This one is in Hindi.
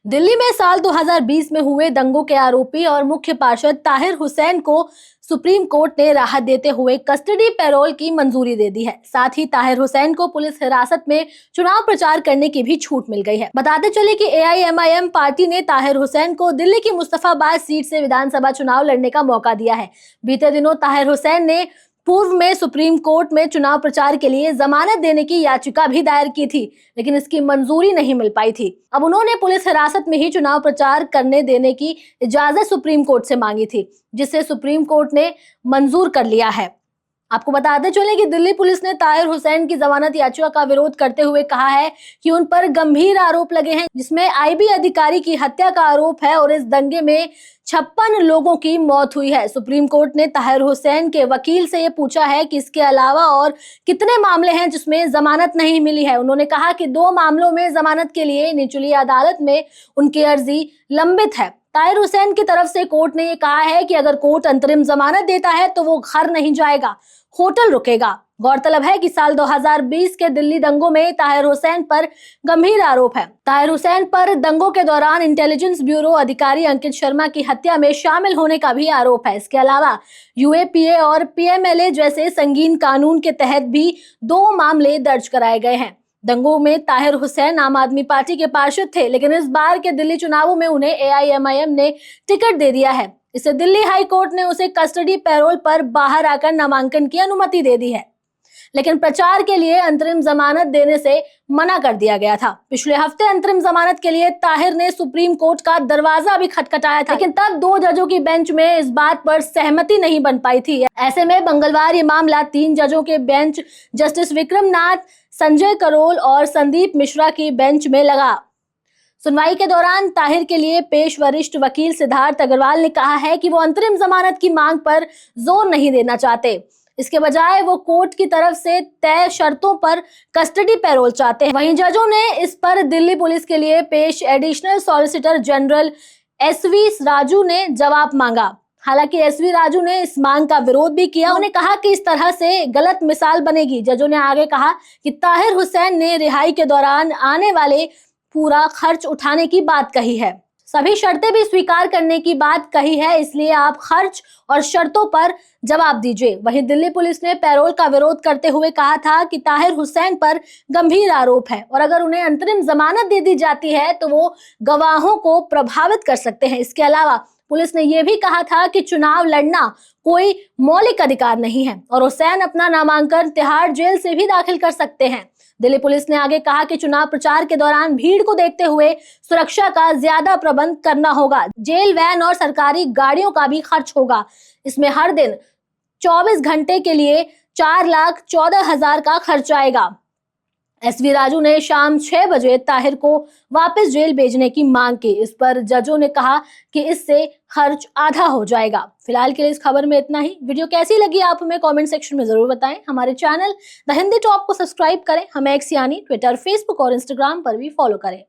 दिल्ली में साल 2020 में हुए दंगों के आरोपी और मुख्य पार्षद ताहिर हुसैन को सुप्रीम कोर्ट ने राहत देते हुए कस्टडी पैरोल की मंजूरी दे दी है। साथ ही ताहिर हुसैन को पुलिस हिरासत में चुनाव प्रचार करने की भी छूट मिल गई है। बताते चले कि AIMIM पार्टी ने ताहिर हुसैन को दिल्ली की मुस्तफाबाद सीट से विधानसभा चुनाव लड़ने का मौका दिया है। बीते दिनों ताहिर हुसैन ने पूर्व में सुप्रीम कोर्ट में चुनाव प्रचार के लिए जमानत देने की याचिका भी दायर की थी, लेकिन इसकी मंजूरी नहीं मिल पाई थी। अब उन्होंने पुलिस हिरासत में ही चुनाव प्रचार करने देने की इजाजत सुप्रीम कोर्ट से मांगी थी, जिसे सुप्रीम कोर्ट ने मंजूर कर लिया है। आपको बताते चले कि दिल्ली पुलिस ने ताहिर हुसैन की जमानत याचिका का विरोध करते हुए कहा है कि उन पर गंभीर आरोप लगे हैं, जिसमें IB अधिकारी की हत्या का आरोप है और इस दंगे में 56 लोगों की मौत हुई है। सुप्रीम कोर्ट ने ताहिर हुसैन के वकील से ये पूछा है कि इसके अलावा और कितने मामले हैं जिसमें जमानत नहीं मिली है। उन्होंने कहा कि 2 मामलों में जमानत के लिए निचली अदालत में उनकी अर्जी लंबित है। ताहिर हुसैन की तरफ से कोर्ट ने ये कहा है कि अगर कोर्ट अंतरिम जमानत देता है तो वो घर नहीं जाएगा, होटल रुकेगा। गौरतलब है कि साल 2020 के दिल्ली दंगों में ताहिर हुसैन पर गंभीर आरोप है। ताहिर हुसैन पर दंगों के दौरान इंटेलिजेंस ब्यूरो अधिकारी अंकित शर्मा की हत्या में शामिल होने का भी आरोप है। इसके अलावा UAPA और PMLA जैसे संगीन कानून के तहत भी 2 मामले दर्ज कराए गए हैं। दंगों में ताहिर हुसैन आम आदमी पार्टी के पार्षद थे, लेकिन इस बार के दिल्ली चुनावों में उन्हें AIMIM ने टिकट दे दिया है। इससे दिल्ली हाई कोर्ट ने उसे कस्टडी पैरोल पर बाहर आकर नामांकन की अनुमति दे दी है, लेकिन प्रचार के लिए अंतरिम जमानत देने से मना कर दिया गया था। पिछले हफ्ते अंतरिम जमानत के लिए ताहिर ने सुप्रीम कोर्ट का दरवाजा भी खटखटाया था, लेकिन तब 2 जजों की बेंच में इस बात पर सहमति नहीं बन पाई थी। ऐसे में मंगलवार ये मामला 3 जजों के बेंच जस्टिस विक्रम नाथ, संजय करोल और संदीप मिश्रा की बेंच में लगा। सुनवाई के दौरान ताहिर के लिए पेश वरिष्ठ वकील सिद्धार्थ अग्रवाल ने कहा है कि वो अंतरिम जमानत की मांग पर जोर नहीं देना चाहते। इसके बजाय वो कोर्ट की तरफ से तय शर्तों पर कस्टडी पैरोल चाहते हैं। वहीं जजों ने इस पर दिल्ली पुलिस के लिए पेश additional solicitor general SV Raju ने जवाब मांगा। हालांकि SV राजू ने इस मांग का विरोध भी किया। उन्होंने कहा कि इस तरह से गलत मिसाल बनेगी। जजों ने आगे कहा कि ताहिर हुसैन ने रिहाई के दौरान आने वाले पूरा खर्च उठाने की बात कही है, सभी शर्तें भी स्वीकार करने की बात कही है, इसलिए आप खर्च और शर्तों पर जवाब दीजिए। वहीं दिल्ली पुलिस ने पैरोल का विरोध करते हुए कहा था कि ताहिर हुसैन पर गंभीर आरोप है और अगर उन्हें अंतरिम जमानत दे दी जाती है तो वो गवाहों को प्रभावित कर सकते हैं। इसके अलावा पुलिस ने यह भी कहा था कि चुनाव लड़ना कोई मौलिक अधिकार नहीं है और हुसैन अपना नामांकन तिहाड़ जेल से भी दाखिल कर सकते हैं। दिल्ली पुलिस ने आगे कहा कि चुनाव प्रचार के दौरान भीड़ को देखते हुए सुरक्षा का ज्यादा प्रबंध करना होगा। जेल वैन और सरकारी गाड़ियों का भी खर्च होगा। इसमें हर दिन 24 घंटे के लिए 4,14,000 का खर्च आएगा। SV राजू ने शाम 6 बजे ताहिर को वापस जेल भेजने की मांग की। इस पर जजों ने कहा कि इससे खर्च आधा हो जाएगा। फिलहाल के लिए इस खबर में इतना ही। वीडियो कैसी लगी आप हमें कमेंट सेक्शन में जरूर बताएं। हमारे चैनल द हिंदी टॉप को सब्सक्राइब करें। हमें X यानी ट्विटर, फेसबुक और इंस्टाग्राम पर भी फॉलो करें।